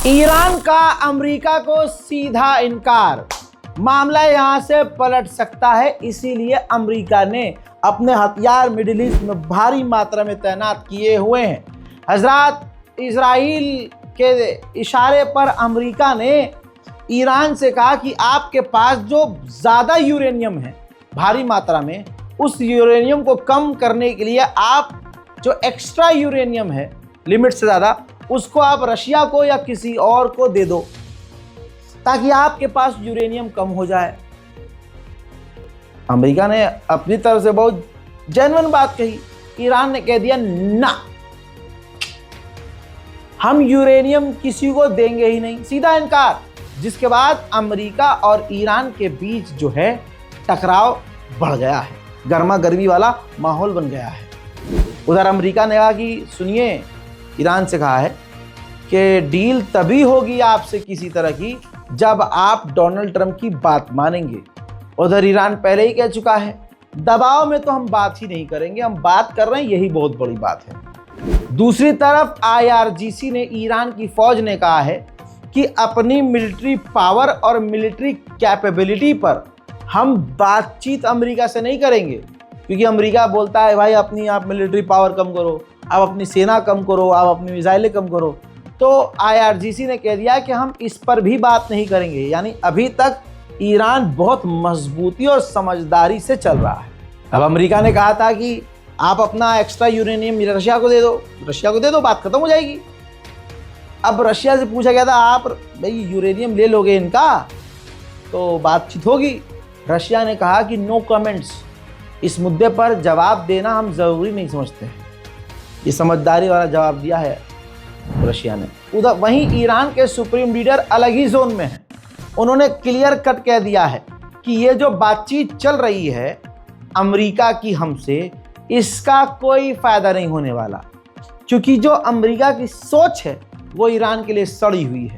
Iran का America को सीधा इनकार, मामला यहां से पलट सकता है। इसीलिए अमेरिका ने अपने हथियार मिडिल ईस्ट में भारी मात्रा में तैनात किए हुए हैं। हजरात, इजराइल के इशारे पर अमेरिका ने ईरान से कहा कि आपके पास जो ज़्यादा यूरेनियम है भारी मात्रा में, उस यूरेनियम को कम करने के लिए आप जो एक्स्ट्रा यूरेनियम है लिमिट से ज़्यादा, उसको आप रशिया को या किसी और को दे दो ताकि आपके पास यूरेनियम कम हो जाए। अमेरिका ने अपनी तरफ से बहुत जेन्युइन बात कही। ईरान ने कह दिया ना, हम यूरेनियम किसी को देंगे ही नहीं, सीधा इनकार। जिसके बाद अमेरिका और ईरान के बीच जो है टकराव बढ़ गया है, गर्मा गर्मी वाला माहौल बन गया है। उधर अमेरिका ने कहा कि सुनिए, ईरान से कहा है कि डील तभी होगी आपसे किसी तरह की जब आप डोनाल्ड ट्रंप की बात मानेंगे। उधर ईरान पहले ही कह चुका है दबाव में तो हम बात ही नहीं करेंगे, हम बात कर रहे हैं, यही बहुत बड़ी बात है। दूसरी तरफ IRGC ने ईरान की फौज ने कहा है कि अपनी मिलिट्री पावर और मिलिट्री कैपेबिलिटी पर हम बातचीत अमेरिका से नहीं करेंगे, क्योंकि अमेरिका बोलता है भाई अपनी आप मिलिट्री पावर कम करो, आप अपनी सेना कम करो, आप अपनी मिसाइलें कम करो। तो IRGC ने कह दिया कि हम इस पर भी बात नहीं करेंगे। यानी अभी तक ईरान बहुत मजबूती और समझदारी से चल रहा है। अब अमेरिका ने कहा था कि आप अपना एक्स्ट्रा यूरेनियम रशिया को दे दो, बात खत्म हो जाएगी। अब रशिया से पूछा गया था आप भाई यूरेनियम ले लोगे इनका तो बातचीत होगी। रशिया ने कहा कि नो कमेंट्स, इस मुद्दे पर जवाब देना हम ज़रूरी नहीं समझते हैं। ये समझदारी वाला जवाब दिया है रशिया ने। उधर वहीं ईरान के सुप्रीम लीडर अलग ही जोन में हैं। उन्होंने क्लियर कट कह दिया है कि ये जो बातचीत चल रही है अमेरिका की हमसे, इसका कोई फ़ायदा नहीं होने वाला, क्योंकि जो अमेरिका की सोच है वो ईरान के लिए सड़ी हुई है।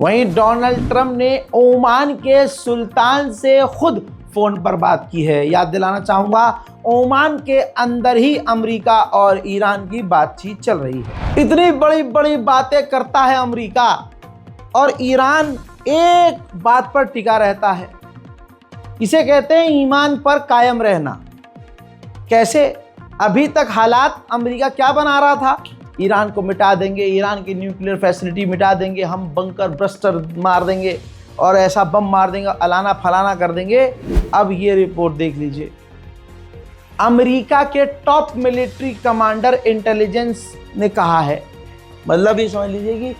वहीं डोनाल्ड ट्रंप ने ओमान के सुल्तान से खुद फोन पर बात की है। याद दिलाना चाहूंगा, ओमान के अंदर ही अमेरिका और ईरान की बातचीत चल रही है। इतनी बड़ी बड़ी बातें करता है अमेरिका और ईरान एक बात पर टिका रहता है। इसे कहते हैं ईमान पर कायम रहना। कैसे? अभी तक हालात अमेरिका क्या बना रहा था, ईरान को मिटा देंगे, ईरान की न्यूक्लियर फैसिलिटी मिटा देंगे, हम बंकर ब्रस्टर मार देंगे और ऐसा बम मार देंगे, अलाना फलाना कर देंगे। अब ये रिपोर्ट देख लीजिए, अमेरिका के टॉप मिलिट्री कमांडर इंटेलिजेंस ने कहा है, मतलब ये समझ लीजिए कि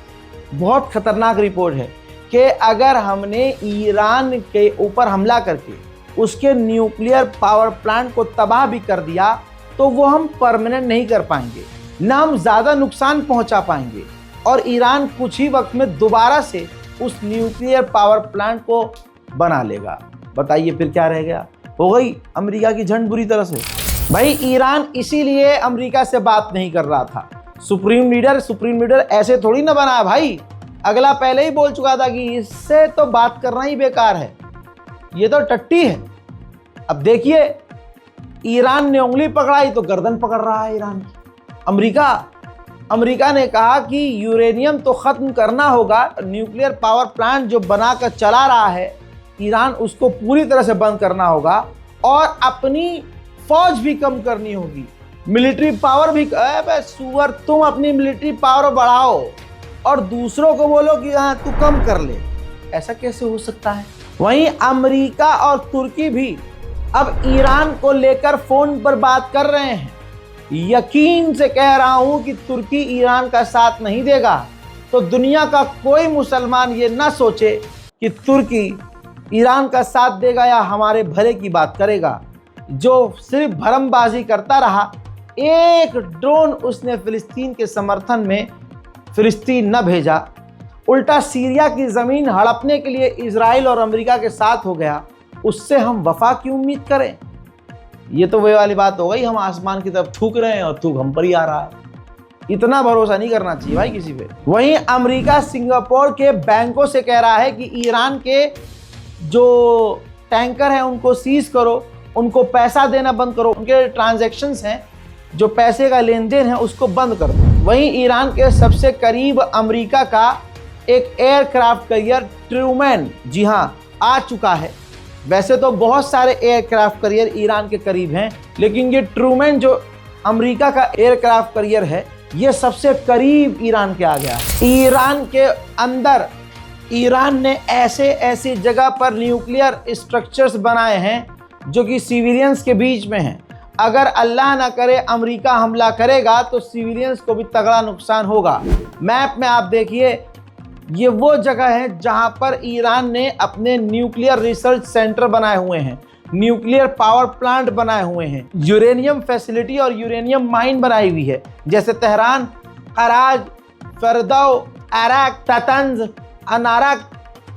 बहुत खतरनाक रिपोर्ट है कि अगर हमने ईरान के ऊपर हमला करके उसके न्यूक्लियर पावर प्लांट को तबाह भी कर दिया तो वो हम परमानेंट नहीं कर पाएंगे, ना हम ज़्यादा नुकसान पहुंचा पाएंगे और ईरान कुछ ही वक्त में दोबारा से उस न्यूक्लियर पावर प्लांट को बना लेगा। बताइए फिर क्या रह गया? हो गई अमेरिका की झंड बुरी तरह से। भाई ईरान इसीलिए अमेरिका से बात नहीं कर रहा था। सुप्रीम लीडर ऐसे थोड़ी ना बना है भाई। अगला पहले ही बोल चुका था कि इससे तो बात करना ही बेकार है, ये तो टट्टी है। अब देखिए, ईरान ने उंगली पकड़ाई तो गर्दन पकड़ रहा है ईरान की। अमेरिका ने कहा कि यूरेनियम तो ख़त्म करना होगा, न्यूक्लियर पावर प्लांट जो बनाकर चला रहा है ईरान, उसको पूरी तरह से बंद करना होगा और अपनी फौज भी कम करनी होगी, मिलिट्री पावर भी। सुअर, तुम अपनी मिलिट्री पावर बढ़ाओ और दूसरों को बोलो कि हाँ तू कम कर ले, ऐसा कैसे हो सकता है? वहीं अमेरिका और तुर्की भी अब ईरान को लेकर फ़ोन पर बात कर रहे हैं। यकीन से कह रहा हूं कि तुर्की ईरान का साथ नहीं देगा तो दुनिया का कोई मुसलमान ये ना सोचे कि तुर्की ईरान का साथ देगा या हमारे भले की बात करेगा। जो सिर्फ भरमबाजी करता रहा, एक ड्रोन उसने फिलिस्तीन के समर्थन में फिलिस्तीन न भेजा, उल्टा सीरिया की ज़मीन हड़पने के लिए इजराइल और अमेरिका के साथ हो गया, उससे हम वफा की उम्मीद करें? ये तो वही वाली बात हो गई, हम आसमान की तरफ थूक रहे हैं और थूक हम पर ही आ रहा है। इतना भरोसा नहीं करना चाहिए भाई किसी पे। वहीं अमेरिका सिंगापुर के बैंकों से कह रहा है कि ईरान के जो टैंकर हैं उनको सीज करो, उनको पैसा देना बंद करो, उनके ट्रांजैक्शंस हैं, जो पैसे का लेन देन है उसको बंद कर दो। वहीं ईरान के सबसे करीब अमेरिका का एक एयरक्राफ्ट कैरियर ट्रूमैन, जी हाँ, आ चुका है। वैसे तो बहुत सारे एयरक्राफ्ट कैरियर ईरान के करीब हैं, लेकिन ये ट्रूमैन जो अमेरिका का एयरक्राफ्ट कैरियर है, ये सबसे करीब ईरान के आ गया। ईरान के अंदर ईरान ने ऐसी जगह पर न्यूक्लियर स्ट्रक्चर्स बनाए हैं जो कि सिविलियंस के बीच में हैं। अगर अल्लाह ना करे अमेरिका हमला करेगा तो सिविलियंस को भी तगड़ा नुकसान होगा। मैप में आप देखिए, ये वो जगह है जहां पर ईरान ने अपने न्यूक्लियर रिसर्च सेंटर बनाए हुए हैं, न्यूक्लियर पावर प्लांट बनाए हुए हैं, यूरेनियम फैसिलिटी और यूरेनियम माइन बनाई हुई है, जैसे Tehran, Karaj, Fordow, Arak, Natanz, Anarak,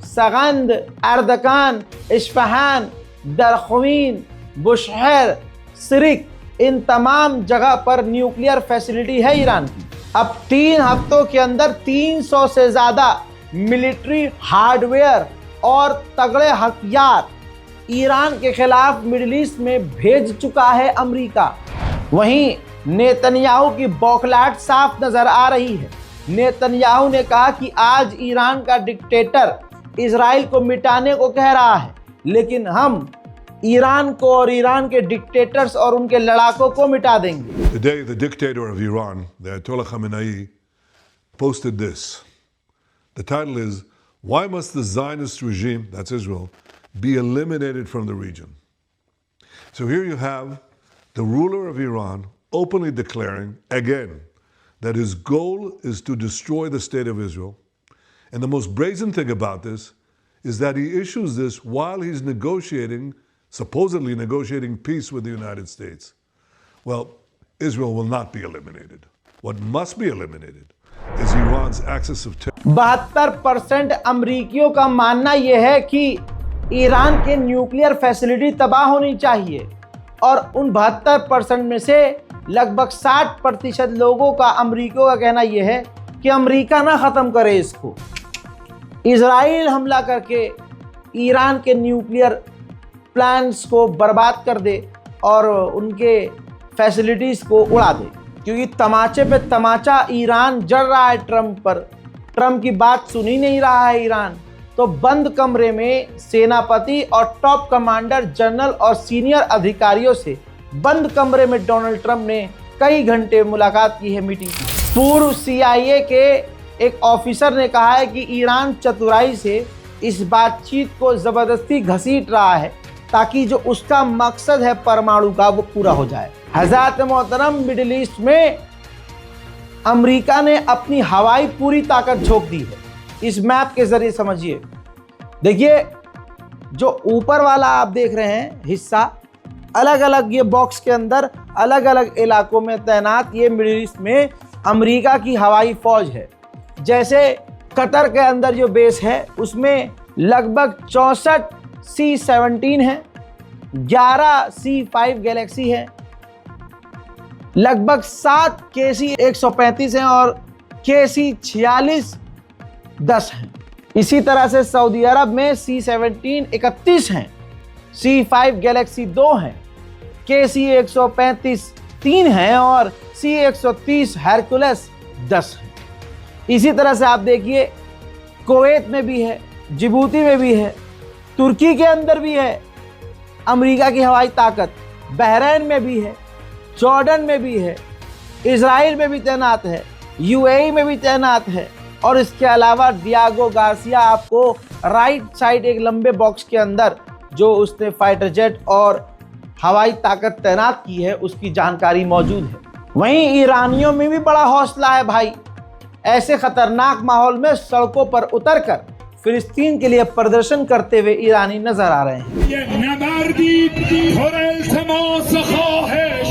Saghand, Ardakan, Isfahan, Darkhovin, Bushehr, Sirik, इन तमाम जगह पर न्यूक्लियर फैसिलिटी है ईरान की। अब 3 हफ्तों के अंदर 300 से ज़्यादा मिलिट्री हार्डवेयर और तगड़े हथियार ईरान के खिलाफ मिडिल ईस्ट में भेज चुका है अमेरिका। वहीं नेतन्याहू की बौखलाहट साफ नजर आ रही है। नेतन्याहू ने कहा कि आज ईरान का डिक्टेटर इजराइल को मिटाने को कह रहा है, लेकिन हम ईरान को और ईरान के डिक्टेटर्स और उनके लड़ाकों को मिटा देंगे। Today, the dictator of Iran, the Ayatollah Khamenei, posted this. The title is, "Why must the Zionist regime, that's Israel, be eliminated from the region?" So here you have the ruler of Iran openly declaring again that his goal is to destroy the state of Israel. And the most brazen thing about this is that he issues this while he's supposedly negotiating peace with the United States. Well, Israel will not be eliminated. What must be eliminated is Iran's axis of terror. 72% अमरीकियों का मानना यह है कि Iran के nuclear facility तबाह होनी चाहिए, और उन 72% में से लगभग 60% लोगों का, अमरीकियों का कहना यह है कि अमरीका ना ख़त्म करे इसको, इजराइल हमला करके ईरान के न्यूक्लियर प्लान्स को बर्बाद कर दे और उनके फैसिलिटीज़ को उड़ा दे। क्योंकि तमाचे पे तमाचा ईरान जड़ रहा है ट्रंप पर। ट्रंप की बात सुन ही नहीं रहा है ईरान। तो बंद कमरे में सेनापति और टॉप कमांडर, जनरल और सीनियर अधिकारियों से बंद कमरे में डोनाल्ड ट्रंप ने कई घंटे मुलाकात की है, मीटिंग की। पूर्व CIA के एक ऑफिसर ने कहा है कि ईरान चतुराई से इस बातचीत को ज़बरदस्ती घसीट रहा है ताकि जो उसका मकसद है परमाणु का वो पूरा हो जाए। हज़रत मोहतरम, मिडिल ईस्ट में अमेरिका ने अपनी हवाई पूरी ताकत झोंक दी है। इस मैप के जरिए समझिए। देखिए, जो ऊपर वाला आप देख रहे हैं हिस्सा, अलग अलग ये बॉक्स के अंदर अलग अलग इलाकों में तैनात ये मिडिल ईस्ट में अमेरिका की हवाई फौज है। जैसे कतर के अंदर जो बेस है उसमें लगभग 64 C-17 है, 11 C-5 गैलेक्सी है, लगभग 7 KC-135 हैं और KC-46-10 हैं। इसी तरह से सऊदी अरब में C-17 31 हैं, C-5 गैलेक्सी 2 हैं, KC-135 3 हैं और C-130 हरकुलस 10 हैं। इसी तरह से आप देखिए, कुवैत में भी है, जिबूती में भी है, तुर्की के अंदर भी है अमेरिका की हवाई ताकत, बहरीन में भी है, जॉर्डन में भी है, इजराइल में भी तैनात है, UAE में भी तैनात है। और इसके अलावा डियागो गार्सिया आपको राइट साइड एक लंबे बॉक्स के अंदर जो उसने फाइटर जेट और हवाई ताकत तैनात की है उसकी जानकारी मौजूद है। वहीं ईरानियों में भी बड़ा हौसला है भाई। ऐसे खतरनाक माहौल में सड़कों पर उतरकर फिलिस्तीन के लिए प्रदर्शन करते हुए ईरानी नजर आ रहे हैं। ये नबर्दी पर इल्तिमास ख्वाहिश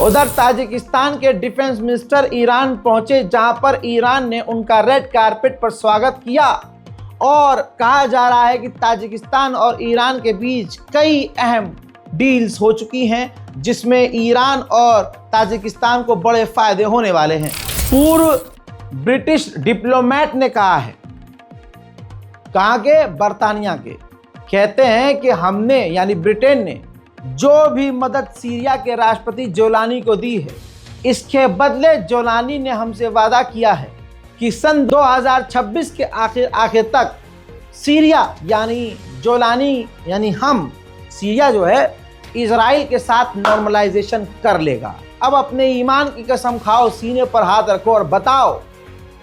उधर ताजिकिस्तान के डिफेंस मिनिस्टर ईरान पहुंचे, जहां पर ईरान ने उनका रेड कारपेट पर स्वागत किया और कहा जा रहा है कि ताजिकिस्तान और ईरान के बीच कई अहम डील्स हो चुकी हैं, जिसमें ईरान और ताजिकिस्तान को बड़े फायदे होने वाले हैं। पूर्व ब्रिटिश डिप्लोमेट ने कहा है, कहाँ के, बरतानिया के, कहते हैं कि हमने यानी ब्रिटेन ने जो भी मदद सीरिया के राष्ट्रपति जोलानी को दी है, इसके बदले जोलानी ने हमसे वादा किया है कि सन 2026 के आखिर तक सीरिया यानी जोलानी यानी हम सीरिया जो है इजराइल के साथ नॉर्मलाइजेशन कर लेगा। अब अपने ईमान की कसम खाओ, सीने पर हाथ रखो और बताओ,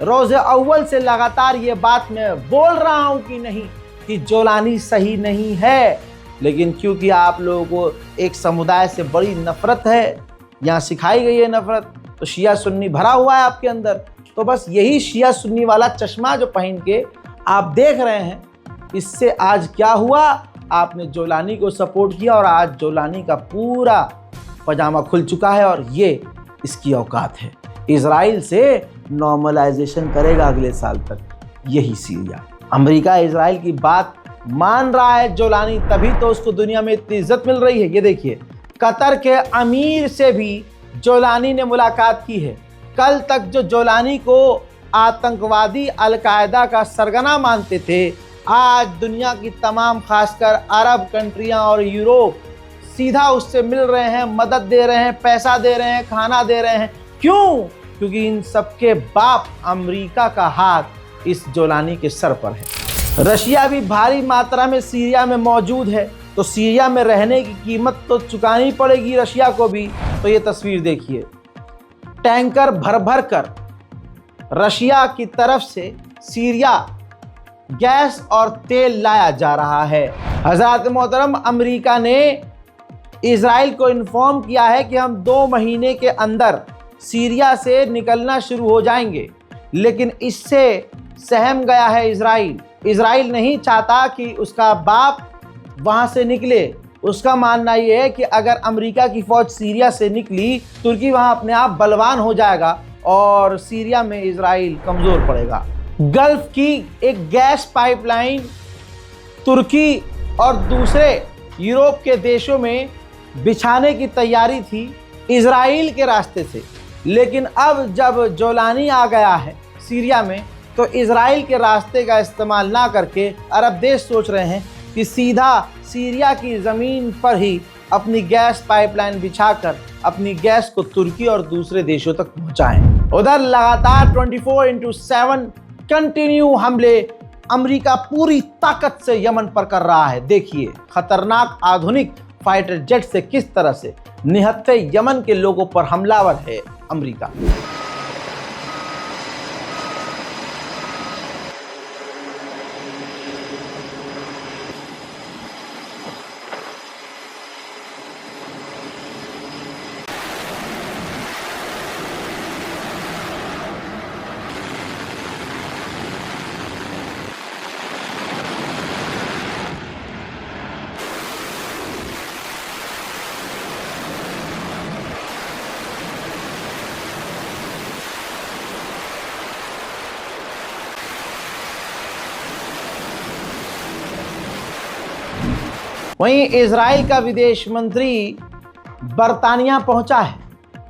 रोज़े अव्वल से लगातार ये बात मैं बोल रहा हूँ कि नहीं कि जोलानी सही नहीं है, लेकिन क्योंकि आप लोगों को एक समुदाय से बड़ी नफरत है, यहाँ सिखाई गई है नफरत, तो शिया सुन्नी भरा हुआ है आपके अंदर। तो बस यही शिया सुन्नी वाला चश्मा जो पहन के आप देख रहे हैं, इससे आज क्या हुआ, आपने जोलानी को सपोर्ट किया और आज जोलानी का पूरा पजामा खुल चुका है और ये इसकी औकात है। इजराइल से नॉर्मलाइजेशन करेगा अगले साल तक यही सीरिया। अमेरिका इजराइल की बात मान रहा है जोलानी, तभी तो उसको दुनिया में इतनी इज्जत मिल रही है। ये देखिए, कतर के अमीर से भी जोलानी ने मुलाकात की है। कल तक जो जोलानी को आतंकवादी अलकायदा का सरगना मानते थे, आज दुनिया की तमाम खासकर अरब कंट्रियां और यूरोप सीधा उससे मिल रहे हैं, मदद दे रहे हैं, पैसा दे रहे हैं, खाना दे रहे हैं। क्यों? क्योंकि इन सबके बाप अमेरिका का हाथ इस जोलानी के सर पर है। रशिया भी भारी मात्रा में सीरिया में मौजूद है, तो सीरिया में रहने की कीमत तो चुकानी पड़ेगी रशिया को भी। तो ये तस्वीर देखिए, टैंकर भर भर कर रशिया की तरफ से सीरिया गैस और तेल लाया जा रहा है। हज़रात मोहतरम, अमेरिका ने इजराइल को इन्फॉर्म किया है कि हम 2 महीने के अंदर सीरिया से निकलना शुरू हो जाएंगे, लेकिन इससे सहम गया है इजराइल। इजराइल नहीं चाहता कि उसका बाप वहाँ से निकले। उसका मानना ये है कि अगर अमेरिका की फ़ौज सीरिया से निकली, तुर्की वहाँ अपने आप बलवान हो जाएगा और सीरिया में इजराइल कमज़ोर पड़ेगा। गल्फ की एक गैस पाइपलाइन तुर्की और दूसरे यूरोप के देशों में बिछाने की तैयारी थी इजराइल के रास्ते से, लेकिन अब जब जोलानी आ गया है सीरिया में, तो इजराइल के रास्ते का इस्तेमाल ना करके अरब देश सोच रहे हैं कि सीधा सीरिया की ज़मीन पर ही अपनी गैस पाइपलाइन बिछाकर अपनी गैस को तुर्की और दूसरे देशों तक पहुंचाएं। उधर लगातार 24/7 कंटिन्यू हमले अमेरिका पूरी ताकत से यमन पर कर रहा है। देखिए, खतरनाक आधुनिक फाइटर जेट से किस तरह से निहत्थे यमन के लोगों पर हमलावर है अमेरिका। वहीं इजराइल का विदेश मंत्री बरतानिया पहुंचा है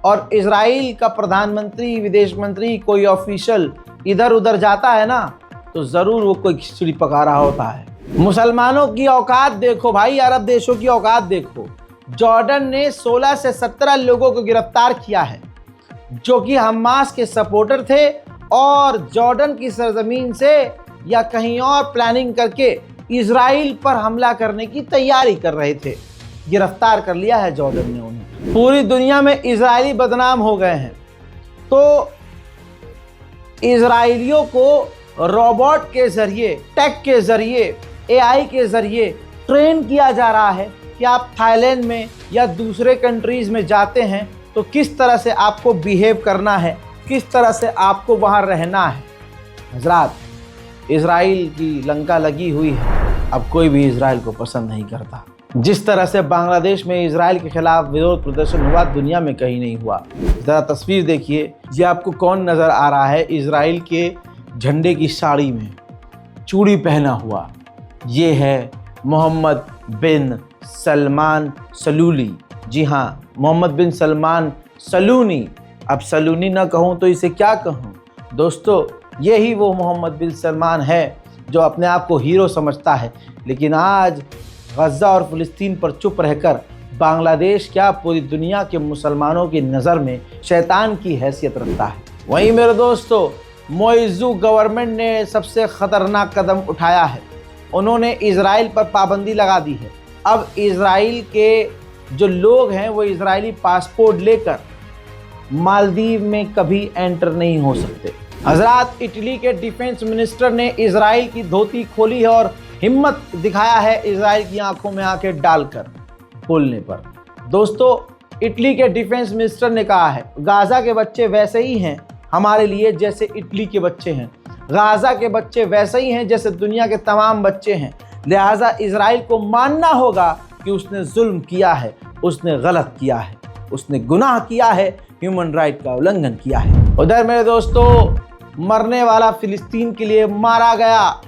और इजराइल का प्रधानमंत्री, विदेश मंत्री, कोई ऑफिशियल इधर उधर जाता है ना, तो ज़रूर वो कोई खिचड़ी पका रहा होता है। मुसलमानों की औकात देखो भाई, अरब देशों की औकात देखो। जॉर्डन ने 16 से 17 लोगों को गिरफ्तार किया है जो कि हमास के सपोर्टर थे और जॉर्डन की सरजमीन से या कहीं और प्लानिंग करके इजराइल पर हमला करने की तैयारी कर रहे थे। गिरफ्तार कर लिया है जॉर्डन ने उन्हें। पूरी दुनिया में इजरायली बदनाम हो गए हैं। तो इजराइलियों को रोबोट के जरिए, टेक के जरिए, एआई के जरिए ट्रेन किया जा रहा है कि आप थाईलैंड में या दूसरे कंट्रीज में जाते हैं तो किस तरह से आपको बिहेव करना है, किस तरह से आपको वहां रहना है। हजरात, इजराइल की लंका लगी हुई है। अब कोई भी इजराइल को पसंद नहीं करता। जिस तरह से बांग्लादेश में इजराइल के खिलाफ विरोध प्रदर्शन हुआ, दुनिया में कहीं नहीं हुआ। ज़रा तस्वीर देखिए, ये आपको कौन नज़र आ रहा है इजराइल के झंडे की साड़ी में चूड़ी पहना हुआ? ये है मोहम्मद बिन सलमान सलूली। जी हाँ, मोहम्मद बिन सलमान सलूनी। अब सलूनी ना कहूँ तो इसे क्या कहूँ दोस्तों, यही वो मोहम्मद बिन सलमान है जो अपने आप को हीरो समझता है, लेकिन आज गज़ा और फ़िलिस्तीन पर चुप रहकर बांग्लादेश क्या पूरी दुनिया के मुसलमानों की नज़र में शैतान की हैसियत रखता है। वहीं मेरे दोस्तों, मोइज़ू गवर्नमेंट ने सबसे ख़तरनाक कदम उठाया है। उन्होंने इजराइल पर पाबंदी लगा दी है। अब इजराइल के जो लोग हैं वो इजरायली पासपोर्ट लेकर मालदीव में कभी एंटर नहीं हो सकते। हजरात, इटली के डिफेंस मिनिस्टर ने इजराइल की धोती खोली है और हिम्मत दिखाया है इजराइल की आंखों में आंखें डालकर बोलने पर। दोस्तों, इटली के डिफेंस मिनिस्टर ने कहा है, गाज़ा के बच्चे वैसे ही हैं हमारे लिए जैसे इटली के बच्चे हैं। गाज़ा के बच्चे वैसे ही हैं जैसे दुनिया के तमाम बच्चे हैं। लिहाजा इजराइल को मानना होगा कि उसने जुल्म किया है, उसने गलत किया है, उसने गुनाह किया है, ह्यूमन राइट का उल्लंघन किया है। उधर मेरे दोस्तों, मरने वाला फिलिस्तीन के लिए मारा गया,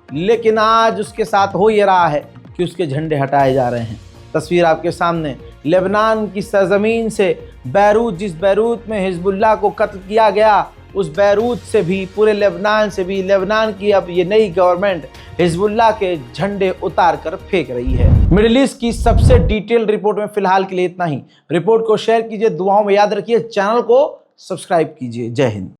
लेकिन आज उसके साथ हो ये रहा है कि उसके झंडे हटाए जा रहे हैं। तस्वीर आपके सामने, लेबनान की सरजमीन से बैरूत, जिस बैरूत में हिजबुल्लाह को कत्ल किया गया, उस बैरूत से भी, पूरे लेबनान से भी, लेबनान की अब ये नई गवर्नमेंट हिजबुल्लाह के झंडे उतार कर फेंक रही है। मिडिल ईस्ट की सबसे डिटेल रिपोर्ट में फिलहाल के लिए इतना ही। रिपोर्ट को शेयर कीजिए, दुआओं में याद रखिए, चैनल को सब्सक्राइब कीजिए। जय हिंद।